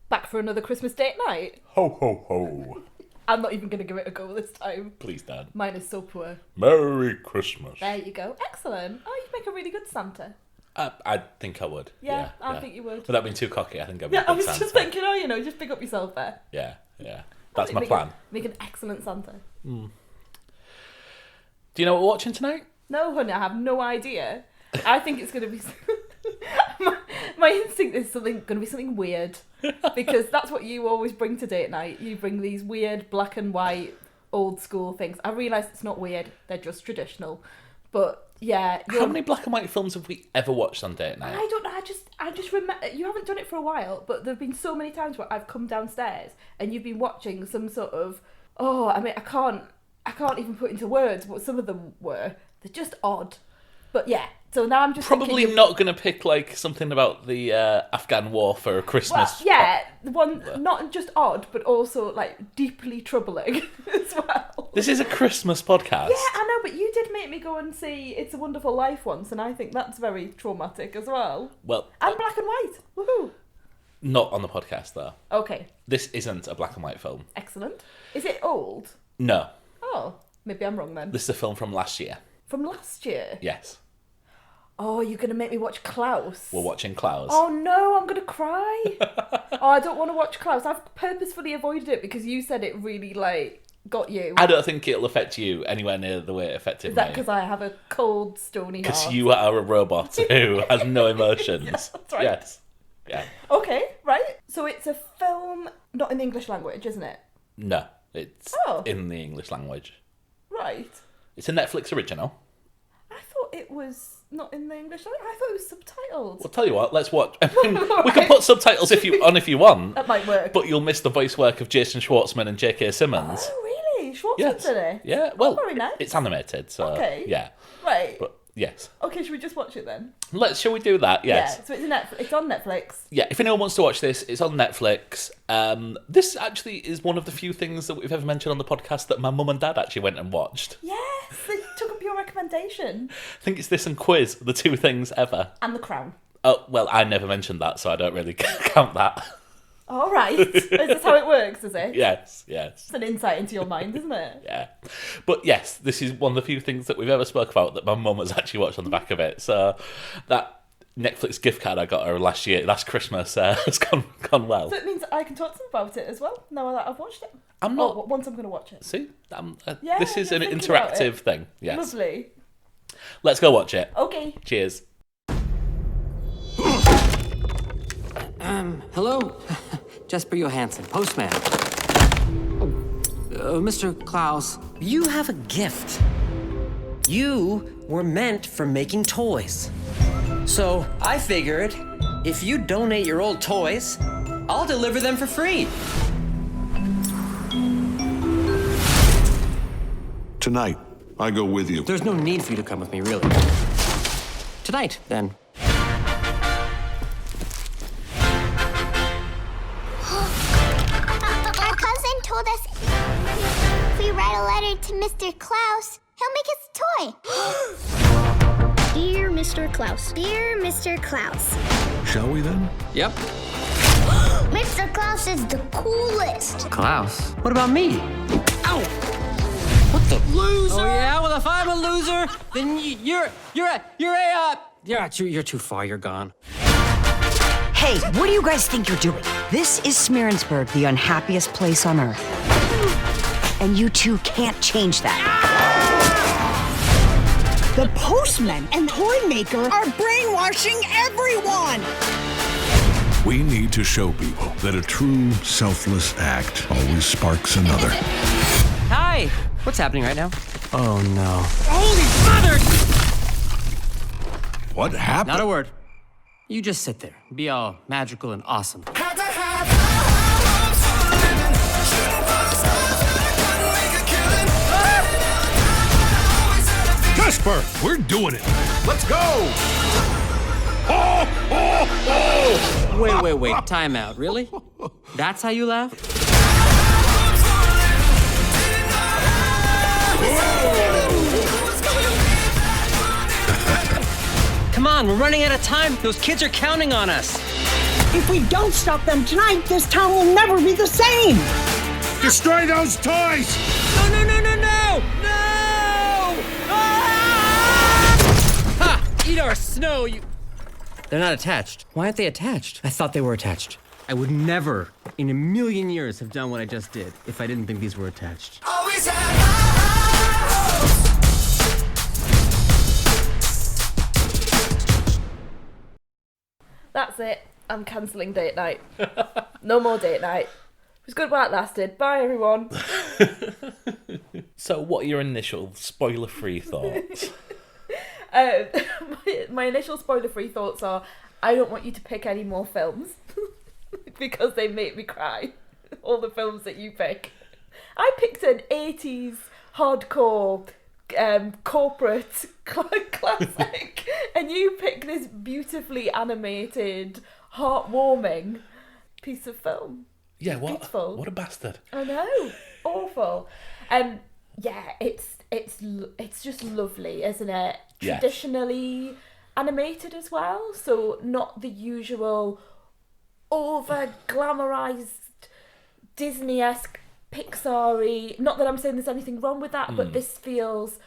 Back for another Christmas date night. Ho, ho, ho. I'm not even going to give it a go this time. Please, Dad. Mine is so poor. Merry Christmas. There you go. Excellent. Oh, you make a really good Santa. I think I would. Yeah, I think you would. Without being too cocky, I think I'd be a I good was Santa. just thinking, just pick up yourself there. Yeah. That's my plan. Make an excellent Santa. Do you know what we're watching tonight? No, honey, I have no idea. I think it's going to be... my instinct is going to be something weird. Because that's what you always bring to date night. You bring these weird black and white, old school things. I realise it's not weird. They're just traditional. But... yeah. How many black and white films have we ever watched on date night? I don't know. I just remember you haven't done it for a while, but there've been so many times where I've come downstairs and you've been watching some sort of I can't even put into words what some of them were. They're just odd. But yeah. So now I'm just probably not going to pick like something about the Afghan war for Christmas. Well, yeah, one not just odd, but also like deeply troubling as well. This is a Christmas podcast. Yeah, I know, but you did make me go and see It's a Wonderful Life once, and I think that's very traumatic as well. Well, and black and white. Woohoo! Not on the podcast though. Okay. This isn't a black and white film. Excellent. Is it old? No. Oh, maybe I'm wrong then. This is a film from last year. From last year? Yes. Oh, you're going to make me watch Klaus. We're watching Klaus. Oh no, I'm going to cry. I don't want to watch Klaus. I've purposefully avoided it because you said it really, got you. I don't think it'll affect you anywhere near the way it affected me. Is that because I have a cold, stony heart? Because you are a robot who has no emotions. Yeah, that's right. Yes. Yeah. Okay, right. So it's a film not in the English language, isn't it? No, it's in the English language. Right. It's a Netflix original. I thought it was not in the English language. I thought it was subtitled. Well, tell you what, let's watch. I mean, we can put subtitles if you want. That might work. But you'll miss the voice work of Jason Schwartzman and J.K. Simmons. Oh, really? Schwartzman's in it? Yeah, well, very nice. It's animated, so yeah. Right. But yes. Okay, should we just watch it then? Shall we do that? Yes. Yeah, so it's on Netflix. Yeah, if anyone wants to watch this, it's on Netflix. This actually is one of the few things that we've ever mentioned on the podcast that my mum and dad actually went and watched. Yes, they took up your recommendation. I think it's this and Quiz, the two things ever. And The Crown. Oh, well, I never mentioned that, so I don't really count that. All right. Is this how it works, is it? Yes. It's an insight into your mind, isn't it? Yeah. But yes, this is one of the few things that we've ever spoke about that my mum has actually watched on the back of it. So that Netflix gift card I got her last Christmas has gone well. So it means I can talk to them about it as well, now that I've watched it. I'm not... once I'm going to watch it. See? This is an thinking interactive thing. Yes. Lovely. Let's go watch it. Okay. Cheers. Hello? Jesper Johansson, postman. Mr. Klaus. You have a gift. You were meant for making toys. So I figured, if you donate your old toys, I'll deliver them for free. Tonight, I go with you. There's no need for you to come with me, really. Tonight, then. Our cousin told us if we write a letter to Mr. Klaus, he'll make us a toy. Dear Mr. Klaus. Dear Mr. Klaus. Shall we then? Yep. Mr. Klaus is the coolest. Klaus? What about me? Ow! What the loser? Oh yeah, well if I'm a loser, then you're too far. You're gone. Hey, what do you guys think you're doing? This is Smearensburg, the unhappiest place on earth. And you two can't change that. The postman and toy maker are brainwashing everyone! We need to show people that a true, selfless act always sparks another. Hi! What's happening right now? Oh no. Holy mother! What happened? Not a word. You just sit there. Be all magical and awesome. Jesper, we're doing it. Let's go. Wait. Time out. Really? That's how you laugh? Come on, we're running out of time. Those kids are counting on us. If we don't stop them tonight, this town will never be the same. Destroy those toys! No, no, no, no, no! No! Ah! Ha! Eat our snow, you... They're not attached. Why aren't they attached? I thought they were attached. I would never, in a million years, have done what I just did if I didn't think these were attached. Always have high hopes. That's it. I'm cancelling date night. No more date night. It was good while it lasted. Bye, everyone. So, what are your initial spoiler-free thoughts? My initial spoiler-free thoughts are, I don't want you to pick any more films because they make me cry. All the films that you pick. I picked an 80s hardcore corporate classic and you pick this beautifully animated, heartwarming piece of film. Yeah, Beautiful. what a bastard. I know. Awful. Yeah, it's just lovely, isn't it? Yeah. Traditionally animated as well, so not the usual over glamorized Disney-esque Pixar-y. Not that I'm saying there's anything wrong with that, but this feels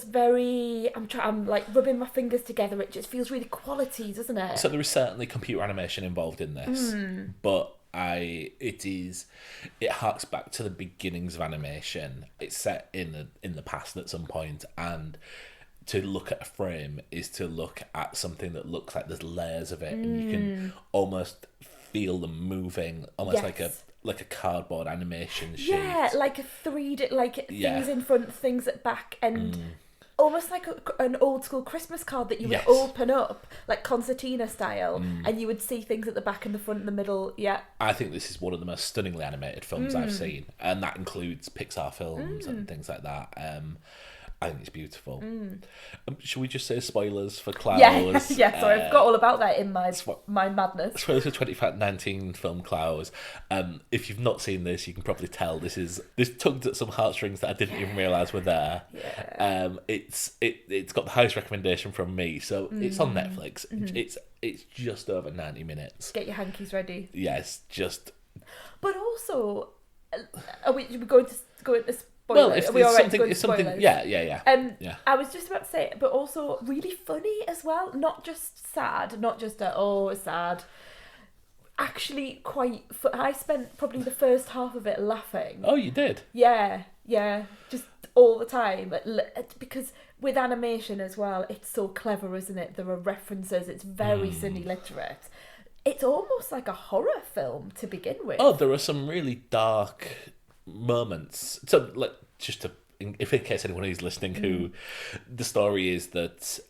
very, I'm like rubbing my fingers together, it just feels really quality, doesn't it? So there is certainly computer animation involved in this, but it harks back to the beginnings of animation. It's set in the past at some point, and to look at a frame is to look at something that looks like there's layers of it, and you can almost feel them moving, almost like a cardboard animation sheet. Yeah, like a 3D, like things in front, things at back, and almost like an old school Christmas card that you would open up, like concertina style, and you would see things at the back and the front and the middle. Yeah. I think this is one of the most stunningly animated films I've seen, and that includes Pixar films and things like that. I think it's beautiful. Should we just say spoilers for Klaus? Yeah, sorry, I've got all about that in my madness. Spoilers for 2019 film Klaus. If you've not seen this, you can probably tell this tugged at some heartstrings that I didn't even realise were there. Yeah. It's got the highest recommendation from me, so it's on Netflix. It's just over 90 minutes. Get your hankies ready. Yes, But also, are we going to go into spoilers? Well, it's something. Yeah. I was just about to say, but also really funny as well. Not just sad, not just sad. Actually, I spent probably the first half of it laughing. Oh, you did? Yeah, just all the time. Because with animation as well, it's so clever, isn't it? There are references. It's very cine literate. It's almost like a horror film to begin with. Oh, there are some really dark moments. So, like, if in case anyone is listening, who the story is that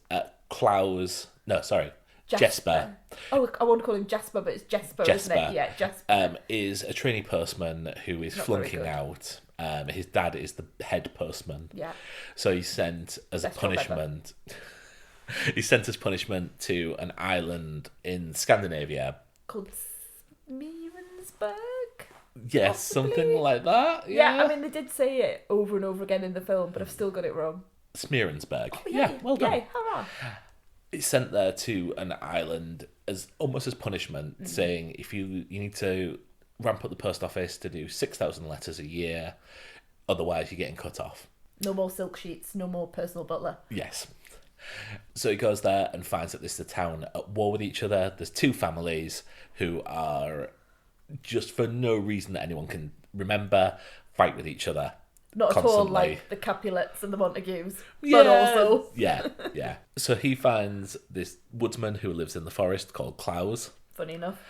Jesper. Oh, I want to call him Jasper, but it's Jesper, isn't it? Yeah, Jesper. Is a trainee postman who is flunking out. His dad is the head postman. Yeah. So he's sent as a punishment. He's sent as punishment to an island in Scandinavia called Smirensburg. Yes, possibly. Something like that. Yeah. I mean, they did say it over and over again in the film, but I've still got it wrong. Smirensburg. Oh, yeah, well done. Yay, hurrah. It's sent there to an island as almost as punishment, saying if you need to ramp up the post office to do 6,000 letters a year, otherwise you're getting cut off. No more silk sheets, no more personal butler. Yes. So he goes there and finds that this is a town at war with each other. There's two families who are, just for no reason that anyone can remember, fight with each other. Not constantly. At all like the Capulets and the Montagues, but also... Yeah. So he finds this woodsman who lives in the forest called Klaus. Funny enough.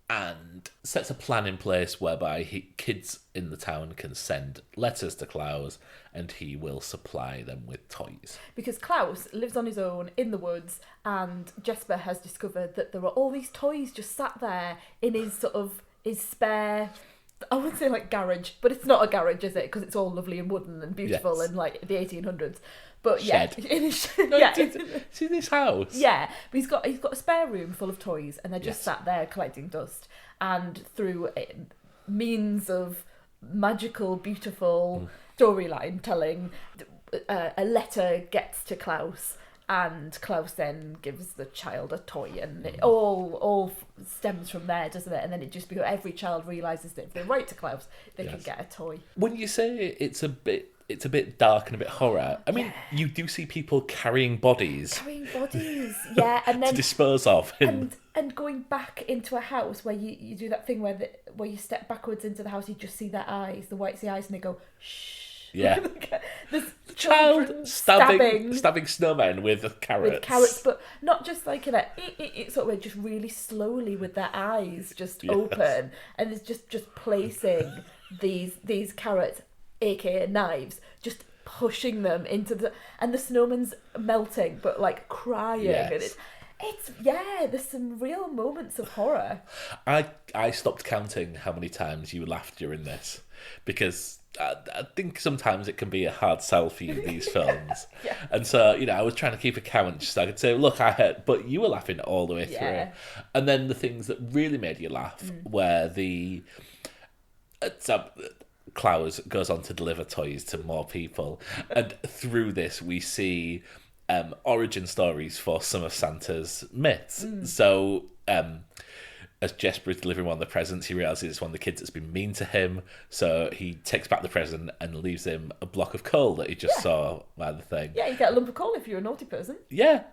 And sets a plan in place whereby kids in the town can send letters to Klaus and he will supply them with toys. Because Klaus lives on his own in the woods and Jesper has discovered that there are all these toys just sat there in his his spare... I wouldn't say like garage, but it's not a garage, is it? Because it's all lovely and wooden and beautiful and like the 1800s. But shed. In his shed. No, it's in his house. Yeah, but he's got a spare room full of toys, and they're just sat there collecting dust. And through means of magical, beautiful storyline telling, a letter gets to Klaus. And Klaus then gives the child a toy, and it all stems from there, doesn't it? And then it just becomes every child realises that if they write to Klaus, they can get a toy. When you say it's a bit dark and a bit horror, I mean, you do see people carrying bodies. Yeah, and then to dispose of. And going back into a house where you do that thing where you step backwards into the house, you just see their eyes, the whitesy eyes, and they go, shh. Yeah. There's child stabbing snowmen with carrots. But not just like in a sort of just really slowly with their eyes just open, and it's just placing these carrots, aka knives, just pushing them into and the snowman's melting, but like crying, and it's there's some real moments of horror. I stopped counting how many times you laughed during this, because I think sometimes it can be a hard sell for you, these films. And so, I was trying to keep a count so I could say, look, I heard, but you were laughing all the way through. And then the things that really made you laugh were Klaus goes on to deliver toys to more people. And through this, we see origin stories for some of Santa's myths. So, as Jesper is delivering one of the presents, he realises it's one of the kids that's been mean to him. So he takes back the present and leaves him a block of coal that he just saw by the thing. Yeah, you get a lump of coal if you're a naughty person. Yeah.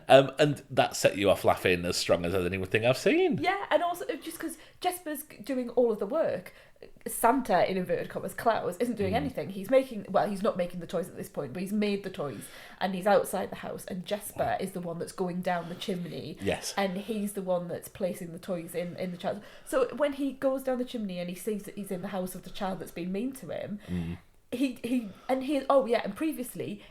And that set you off laughing as strong as anything I've seen. Yeah, and also just because Jesper's doing all of the work, Santa, in inverted commas, Klaus, isn't doing anything. He's not making the toys at this point, but he's made the toys, and he's outside the house, and Jesper is the one that's going down the chimney. Yes. And he's the one that's placing the toys in the child. So when he goes down the chimney and he sees that he's in the house of the child that's been mean to him, and previously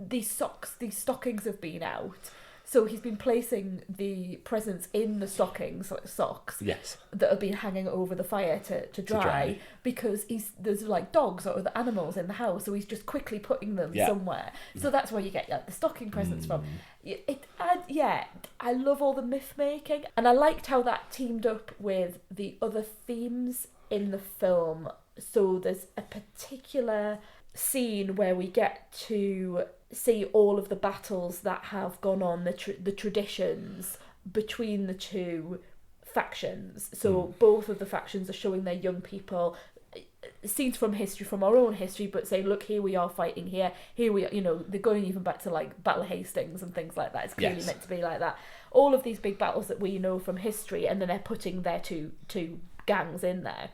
these stockings have been out. So he's been placing the presents in the stockings, like socks, that have been hanging over the fire to dry, because there's like dogs or other animals in the house, so he's just quickly putting them somewhere. So that's where you get the stocking presents from. I love all the myth making, and I liked how that teamed up with the other themes in the film. So there's a particular scene where we get to see all of the battles that have gone on, the traditions between the two factions. So both of the factions are showing their young people scenes from history, from our own history, but say, look, here we are fighting here we are, they're going even back to like Battle of Hastings and things like that. It's clearly meant to be like that. All of these big battles that we know from history, and then they're putting their two gangs in there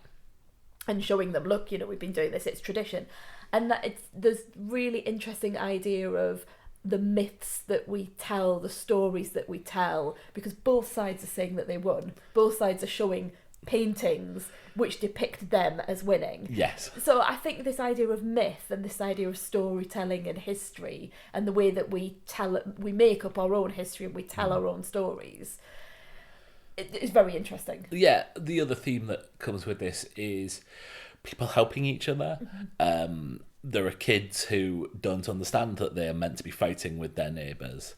and showing them, look, we've been doing this, it's tradition. And there's really interesting idea of the myths that we tell, the stories that we tell, because both sides are saying that they won. Both sides are showing paintings which depict them as winning. Yes. So I think this idea of myth and this idea of storytelling and history and the way that we make up our own history and we tell our own stories, it's very interesting. Yeah, the other theme that comes with this is people helping each other. There are kids who don't understand that they are meant to be fighting with their neighbours.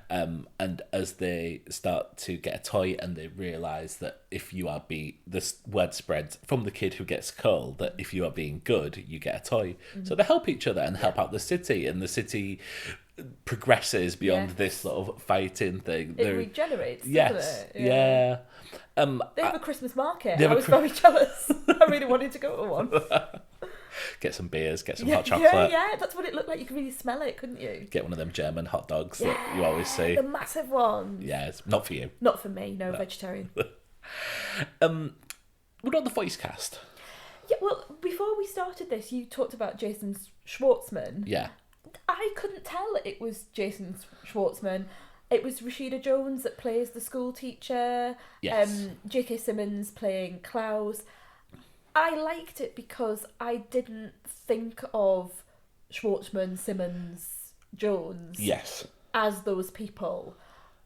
And as they start to get a toy and they realise that if you are this word spreads from the kid who gets coal, that if you are being good, you get a toy. So they help each other and help out the city, and the city progresses beyond this sort of fighting thing. It regenerates, yes, doesn't it? Yeah. They have a Christmas market. I was very jealous. I really wanted to go to one. Get some beers, get some hot chocolate. Yeah, that's what it looked like. You could really smell it, couldn't you? Get one of them German hot dogs that you always see. The massive ones. Yeah, it's not for you. Not for me, no. Vegetarian. What about the voice cast? Yeah, well, before we started this, you talked about Jason Schwartzman. Yeah. I couldn't tell it was Jason Schwartzman. It was Rashida Jones that plays the school teacher. Yes. J.K. Simmons playing Klaus. I liked it because I didn't think of Schwartzman, Simmons, Jones as those people.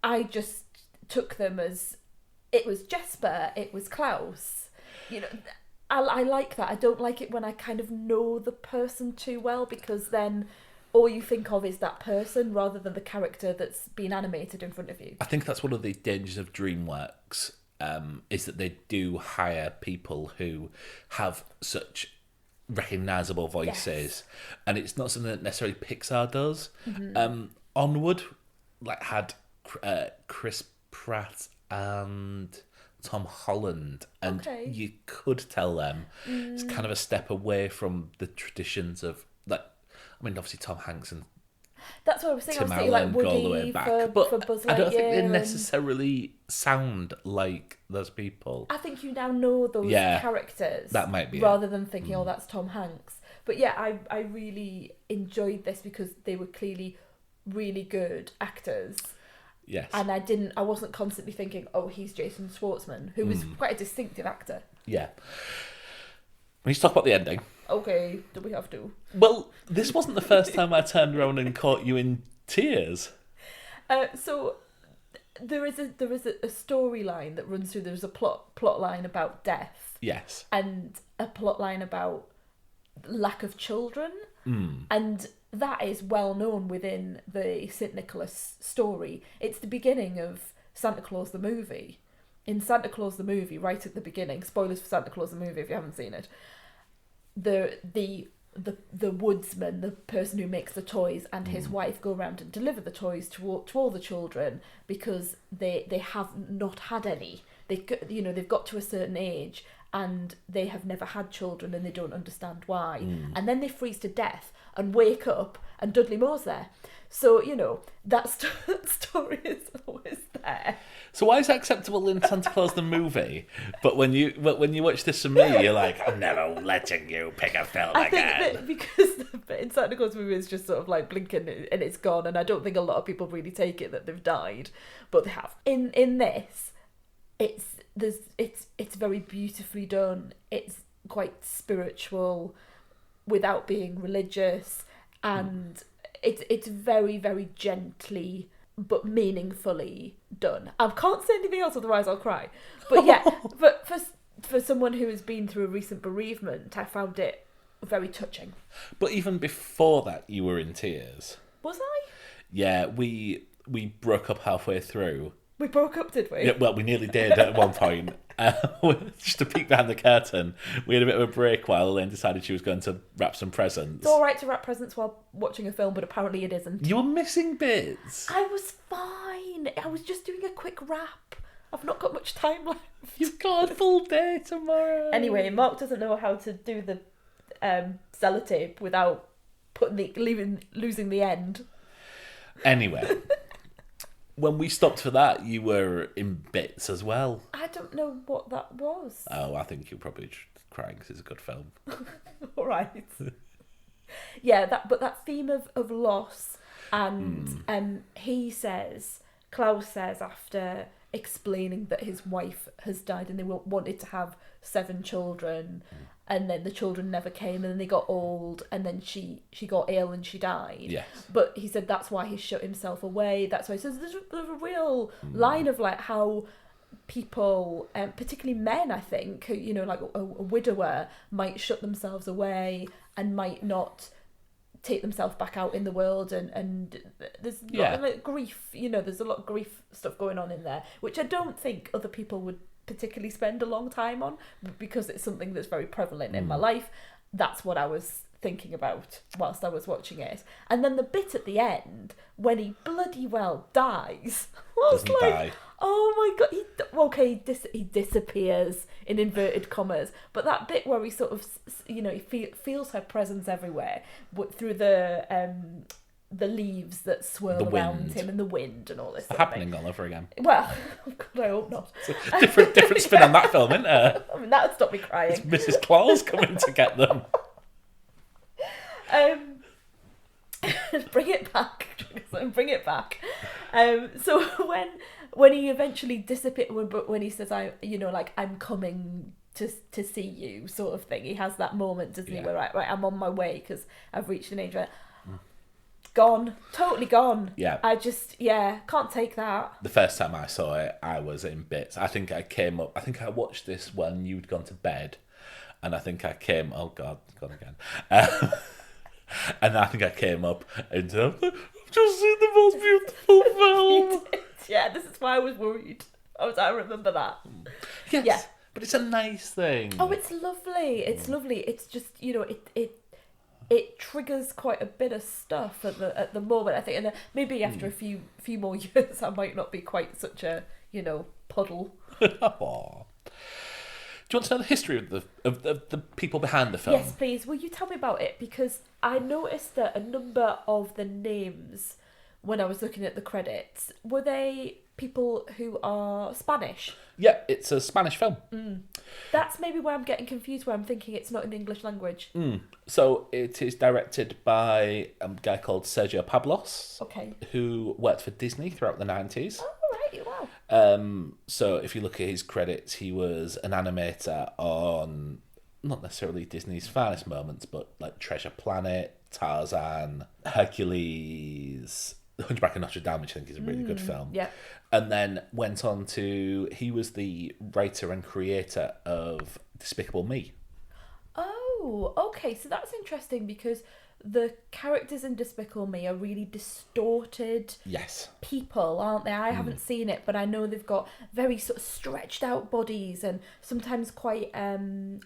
I just took them as it was Jesper, it was Klaus. I like that. I don't like it when I kind of know the person too well, because then all you think of is that person rather than the character that's been animated in front of you. I think that's one of the dangers of DreamWorks, is that they do hire people who have such recognisable voices, and it's not something that necessarily Pixar does. Onward like had Chris Pratt and Tom Holland, and you could tell them it's kind of a step away from the traditions of like. I mean, obviously Tom Hanks and that's what I was saying. Tim I was thinking like Allen Woody go all the way back, for Buzz Lightyear. I don't think they necessarily sound like those people. I think you now know those characters. That might be rather than thinking, oh, that's Tom Hanks. But yeah, I really enjoyed this because they were clearly really good actors. Yes. And I wasn't constantly thinking, oh, he's Jason Schwartzman, who was quite a distinctive actor. Yeah. We need to talk about the ending. Okay, do we have to? Well, this wasn't the first time I turned around and caught you in tears. So there is a storyline that runs through. There's a plot line about death. Yes. And a plot line about lack of children. And that is well known within the St. Nicholas story. It's the beginning of Santa Claus the movie. In Santa Claus the movie, right at the beginning, spoilers for Santa Claus the movie if you haven't seen it, the woodsman, the person who makes the toys, and his wife go around and deliver the toys to all the children because they have not had any. They've got to a certain age and they have never had children and they don't understand why. And then they freeze to death and wake up and Dudley Moore's there. So, that story is always there. So why is that acceptable in Santa Claus the movie? But when you watch this from me, you're like, I'm never letting you pick a film again. I think that because in Santa Claus movie it's just sort of like blinking and it's gone, and I don't think a lot of people really take it that they've died, but they have. In this, it's very beautifully done. It's quite spiritual without being religious, and it's very, very gently but meaningfully done. I can't say anything else, otherwise I'll cry. But yeah, but for someone who has been through a recent bereavement, I found it very touching. But even before that, you were in tears. Was I? Yeah, we broke up halfway through. We broke up, did we? Yeah, well, we nearly did at one point. Just to peek behind the curtain, we had a bit of a break while Elaine decided she was going to wrap some presents. It's all right to wrap presents while watching a film, but apparently it isn't. You were missing bits. I was fine. I was just doing a quick wrap. I've not got much time left. You've got a full day tomorrow. Anyway, Mark doesn't know how to do the sellotape without losing the end. Anyway. When we stopped for that, you were in bits as well. I don't know what that was. Oh, I think you're probably crying because it's a good film. All right. Yeah, that theme of loss, and Klaus says after explaining that his wife has died and they wanted to have 7 children, and then the children never came, and then they got old, and then she got ill and she died. Yes. But he said that's why he shut himself away. That's why he says there's a real line of like how people, particularly men, I think, who, like a widower might shut themselves away and might not take themselves back out in the world, and there's a lot of like grief. There's a lot of grief stuff going on in there, which I don't think other people would particularly spend a long time on, because it's something that's very prevalent in my life. That's what I was thinking about whilst I was watching it. And then the bit at the end when he bloody well dies, I was like, die. Oh my god, he disappears in inverted commas, but that bit where he sort of he feels her presence everywhere through the leaves that swirl around him and the wind and all this. Happening all over again. Well, God, I hope not. It's a different spin on that film, isn't it? I mean, that would stop me crying. It's Mrs. Claus coming to get them. Bring it back. Bring it back. So when he eventually disappears, when he says, I'm coming to see you, sort of thing, he has that moment, doesn't he, where right, I'm on my way because I've reached an age where gone, totally gone. Yeah. I just, can't take that. The first time I saw it, I was in bits. I think I watched this when you'd gone to bed, and I think I came, oh God, gone again. And I think I came up and said, I've just seen the most beautiful film. Yeah, this is why I was worried. I remember that. Yes, yeah. But it's a nice thing. Oh, it's lovely. It's lovely. It's just, it triggers quite a bit of stuff at the moment, I think, and maybe after a few more years I might not be quite such a, puddle. Aww. Do you want to know the history of the people behind the film? Yes, please. Will you tell me about it? Because I noticed that a number of the names when I was looking at the credits, were they people who are Spanish? Yeah, it's a Spanish film. That's maybe where I'm getting confused, where I'm thinking it's not in English language. So it is directed by a guy called Sergio Pablos, Okay. who worked for Disney throughout the 90s. Oh, right, wow. So if you look at his credits, he was an animator on not necessarily Disney's finest moments, but like Treasure Planet, Tarzan, Hercules, Hunchback of Notre Dame, which I think is a really good film. Yeah. And then went on to, he was the writer and creator of Despicable Me. Oh, okay. So that's interesting because the characters in Despicable Me are really distorted Yes. people, aren't they? I haven't seen it, but I know they've got very sort of stretched out bodies and sometimes quite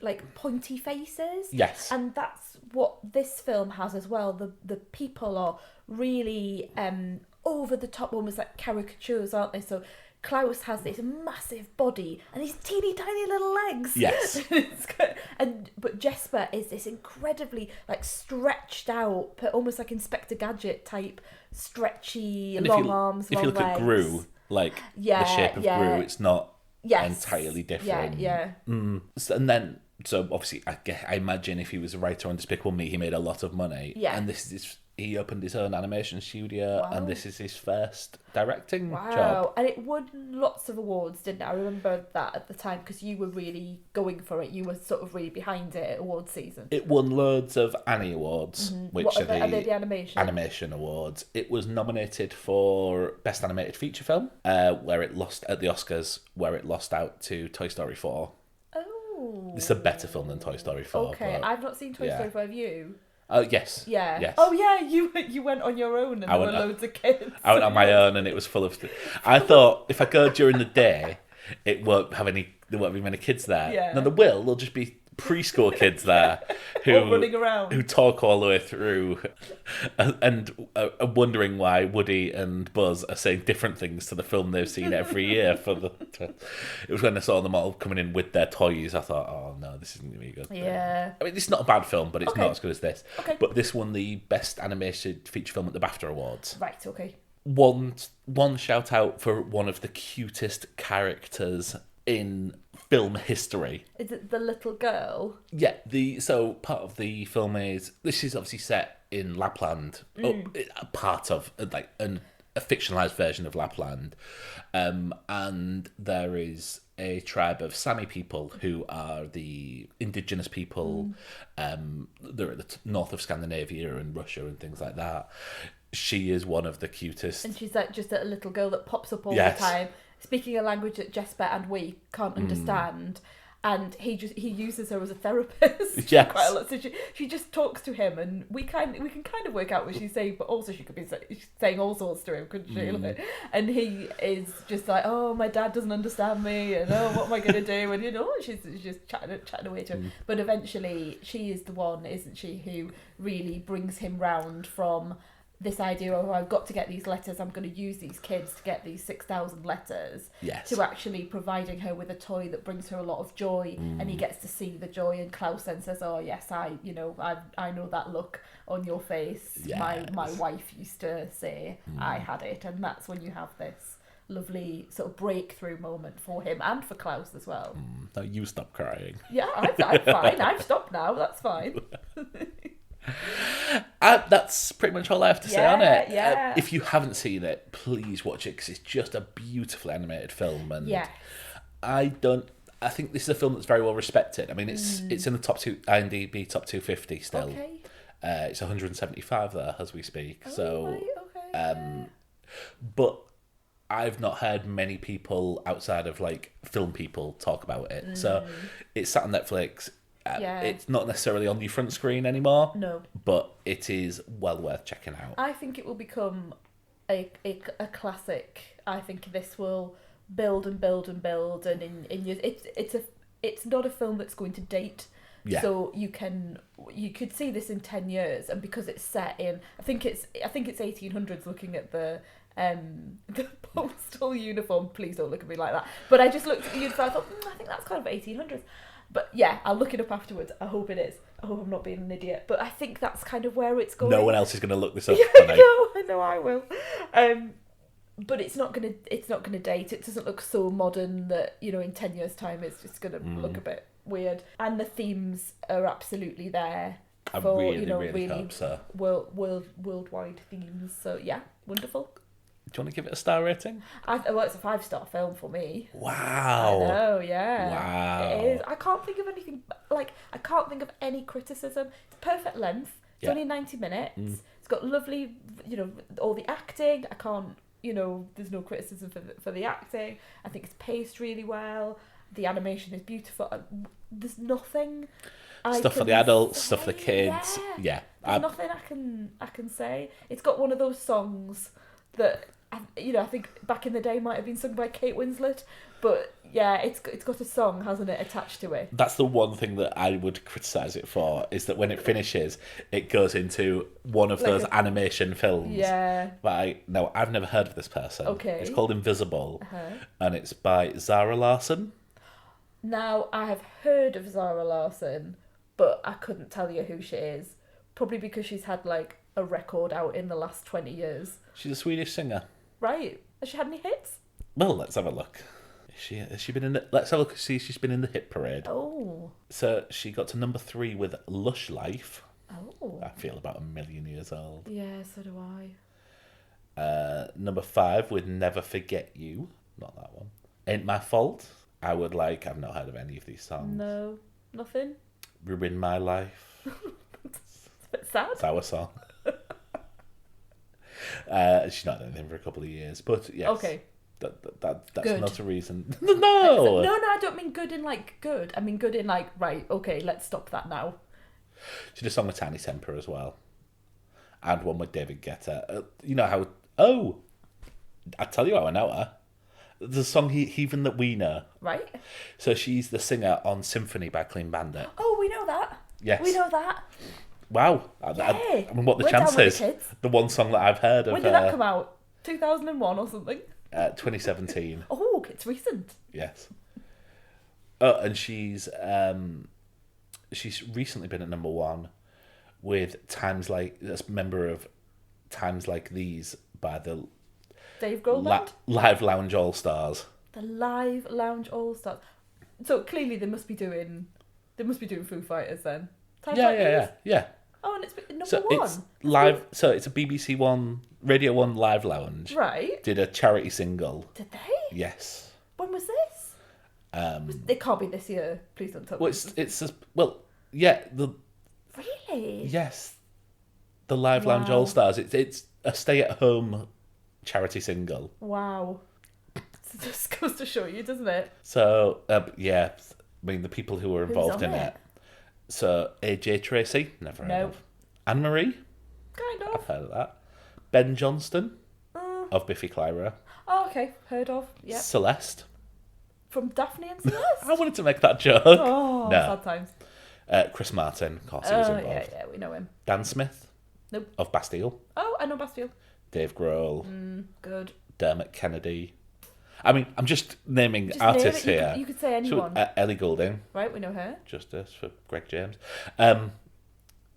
like pointy faces. Yes. And that's what this film has as well. The people are really over the top, almost like caricatures, aren't they? So Klaus has this massive body and these teeny tiny little legs. Yes. But Jesper is this incredibly like stretched out, almost like Inspector Gadget type, stretchy, And long arms, long if you look legs. at Gru, like Yeah, the shape of yeah. Gru, it's not Yes. entirely different. Yeah. And then, so obviously, I imagine if he was a writer on Despicable Me, he made a lot of money. Yeah. And he opened his own animation studio, and this is his first directing Wow. job. And it won lots of awards, didn't it? I remember that at the time because you were really going for it. You were sort of really behind it at awards season. It won loads of Annie Awards, which What are are they, the animation? animation awards. It was nominated for Best Animated Feature Film, where it lost at the Oscars, where it lost out to Toy Story 4. Oh. It's a better film than Toy Story 4. Okay, but, I've not seen Toy Story 5. You? Yes. Yeah. Yes. Oh yeah, you went on your own and there were loads of kids. I went on my own and it was full of... I thought if I go during the day, there won't be many kids there. Yeah. No, there'll just be preschool kids there All running around. who talk all the way through and are wondering why Woody and Buzz are saying different things to the film they've seen every year. It was when I saw them all coming in with their toys, I thought, oh no, this isn't going to be good. Yeah. I mean, it's not a bad film, but it's Okay. not as good as this. Okay. But this won the Best Animated Feature Film at the BAFTA Awards. Right, okay. One shout out for one of the cutest characters in film history. Is it the little girl? Yeah, so part of the film is, this is obviously set in Lapland, a part of like a fictionalized version of Lapland, and there is a tribe of Sami people who are the indigenous people. They're at the north of Scandinavia and Russia and things like that. She is one of the cutest. And she's like just a little girl that pops up all Yes. the time, speaking a language that Jesper and we can't understand. And he uses her as a therapist Yes. quite a lot. So she just talks to him, and we can kind of work out what she's saying, but also she could be saying all sorts to him, couldn't she? Like, and he is just like, oh, my dad doesn't understand me, and oh, what am I gonna do? And she's just chatting away to him. But eventually, she is the one, isn't she, who really brings him round from this idea of, I've got to get these letters, I'm going to use these kids to get these 6,000 letters, Yes. to actually providing her with a toy that brings her a lot of joy, and he gets to see the joy, and Klaus then says, oh yes, I know that look on your face. Yes. My wife used to say I had it, and that's when you have this lovely sort of breakthrough moment for him and for Klaus as well. No, you stop crying. Yeah, I'm fine, I've stopped now, that's fine. That's pretty much all I have to say on it. Yeah. If you haven't seen it, please watch it because it's just a beautifully animated film. And Yeah. I think this is a film that's very well respected. I mean, it's in the top two IMDb top 250 still. Okay. It's 175 there as we speak. So, Right, okay. but I've not heard many people outside of like film people talk about it. So it's sat on Netflix. Yeah. It's not necessarily on the front screen anymore. No. But it is well worth checking out. I think it will become a classic. I think this will build and build and build, and in years, it's not a film that's going to date Yeah. So you could see this in 10 years, and because it's set in, I think it's 1800s. Looking at the postal uniform, please don't look at me like that. But I just looked at the uniform. I thought, I think that's kind of 1800s. But yeah, I'll look it up afterwards. I hope it is. I hope I'm not being an idiot. But I think that's kind of where it's going. No one else is going to look this up. I know I will. But it's not gonna date. It doesn't look so modern that, you know, in 10 years' time it's just gonna look a bit weird. And the themes are absolutely there. I For, really, you know, really hope so. Worldwide themes. So yeah, wonderful. Do you want to give it a star rating? Well, it's a 5-star film for me. Wow. I know, yeah. Wow. It is. I can't think of anything, I can't think of any criticism. It's perfect length. It's only 90 minutes. It's got lovely, you know, all the acting. I can't, you know, there's no criticism for the acting. I think it's paced really well. The animation is beautiful. There's nothing stuff for the adults, stuff for the kids. Yeah. There's nothing I can say. It's got one of those songs that, you know, I think back in the day might have been sung by Kate Winslet, but yeah, it's got a song, hasn't it, attached to it. That's the one thing that I would criticise it for, is that when it finishes, it goes into one of those animation films. Yeah. No, I've never heard of this person. Okay. It's called Invisible, and it's by Zara Larsson. Now, I have heard of Zara Larsson, but I couldn't tell you who she is. Probably because she's had, like, a record out in the last 20 years. She's a Swedish singer. Right. Has she had any hits? Well, let's have a look. Has she been in the... Let's have a look and see if she's been in the hit parade. Oh. So she got to number 3 with Lush Life. Oh. I feel about 1,000,000 years old. Yeah, so do I. Number 5 with Never Forget You. Not that one. Ain't My Fault. I've not heard of any of these songs. No, nothing. Ruin My Life. It's a bit sad. It's our song. She's not done anything for a couple of years, but yes. Okay. That's good. not a reason. No, I don't mean good in like good. I mean good in like, right, okay, let's stop that now. She did a song with Tiny Temper as well. And one with David Guetta. You know how... Oh! I'll tell you how I know her. The song Heathen That We Know. Right. So she's the singer on Symphony by Clean Bandit. Oh, we know that. Yes. We know that. Wow. Yay. I mean, what the We're down with chances? the kids. The one song that I've heard of... When did that come out? 2001 or something? 2017. Oh, it's recent. Yes. Oh, and she's recently been at number 1 with Times Like... That's a member of Times Like These by the... Dave Grohl Band? Live Lounge All Stars. The Live Lounge All Stars. So clearly they must be doing Foo Fighters then. Yeah. Oh, and it's number so 1. It's live. So it's a BBC One, Radio 1 Live Lounge. Right. Did a charity single. Did they? Yes. When was this? It can't be this year. Please don't tell me. Really? Yes. The Live Lounge All Stars. It's a stay-at-home charity single. Wow. It just goes to show you, doesn't it? So, yeah. I mean, the people who were involved in it. So, AJ Tracy, never heard of. Anne-Marie? Kind of. I've heard of that. Ben Johnston of Biffy Clyro. Oh, okay. Heard of. Yeah. Celeste. From Daphne and Celeste? I wanted to make that joke. Oh, no. sad times. Chris Martin, of course, he was involved. Yeah, we know him. Dan Smith. Nope. Of Bastille. Oh, I know Bastille. Dave Grohl. Good. Dermot Kennedy. I mean, I'm just naming artists here. You could say anyone. Ellie Goulding. Right, we know her. Justice for Greg James.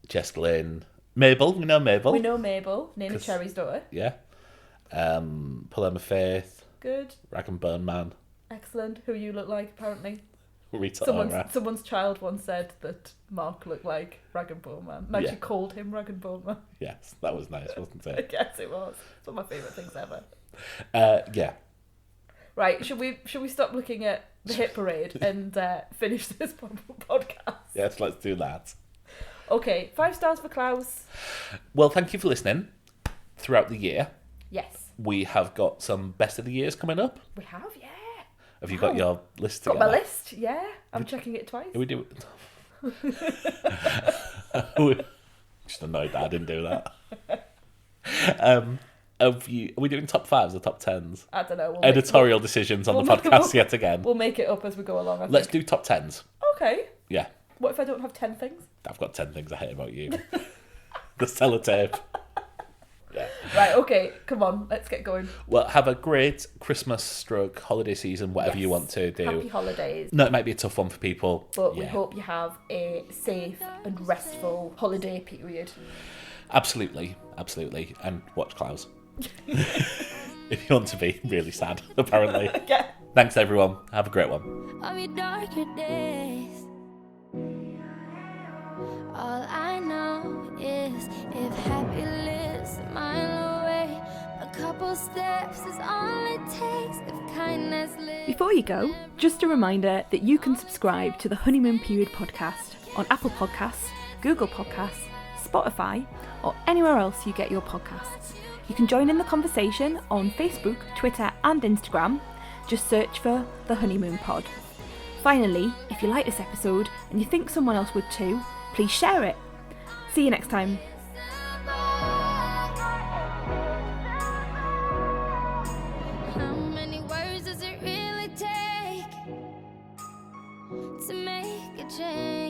Jess Lynn. Mabel, we know Mabel. We know Mabel, Nina Cherry's daughter. Yeah. Paloma Faith. Good. Rag and Bone Man. Excellent. Who you look like, apparently. Rita Someone's child once said that Mark looked like Rag and Bone Man. And actually called him Rag and Bone Man. Yes, that was nice, wasn't it? I guess it was. It's one of my favourite things ever. Yeah. Right, should we stop looking at the hit parade and finish this podcast? Yes, let's do that. Okay, 5 stars for Klaus. Well, thank you for listening throughout the year. Yes. We have got some best of the years coming up. We have, yeah. Have you got your list together? Got my list, yeah. I'm checking it twice. Are we do just annoyed that I didn't do that. Are we doing top 5s or top 10s? I don't know. Decisions on the podcast yet again. We'll make it up as we go along. Let's do top 10s. Okay. Yeah. What if I don't have 10 things? I've got 10 things I hate about you. The sellotape. Yeah. Right, okay, come on, let's get going. Well, have a great Christmas / holiday season, whatever you want to do. Happy holidays. No, it might be a tough one for people. But we hope you have a safe and restful holiday period. Absolutely. And watch Klaus. If you want to be really sad, apparently. Yeah. Thanks, everyone. Have a great one. Of your darker days. All I know is if happy lives a mile away, a couple steps is all it takes. If kindness lives. Before you go, just a reminder that you can subscribe to the Honeymoon Period podcast on Apple Podcasts, Google Podcasts, Spotify, or anywhere else you get your podcasts. You can join in the conversation on Facebook, Twitter, and Instagram. Just search for The Honeymoon Pod. Finally, if you like this episode and you think someone else would too, please share it. See you next time. How many words does it really take to make a change?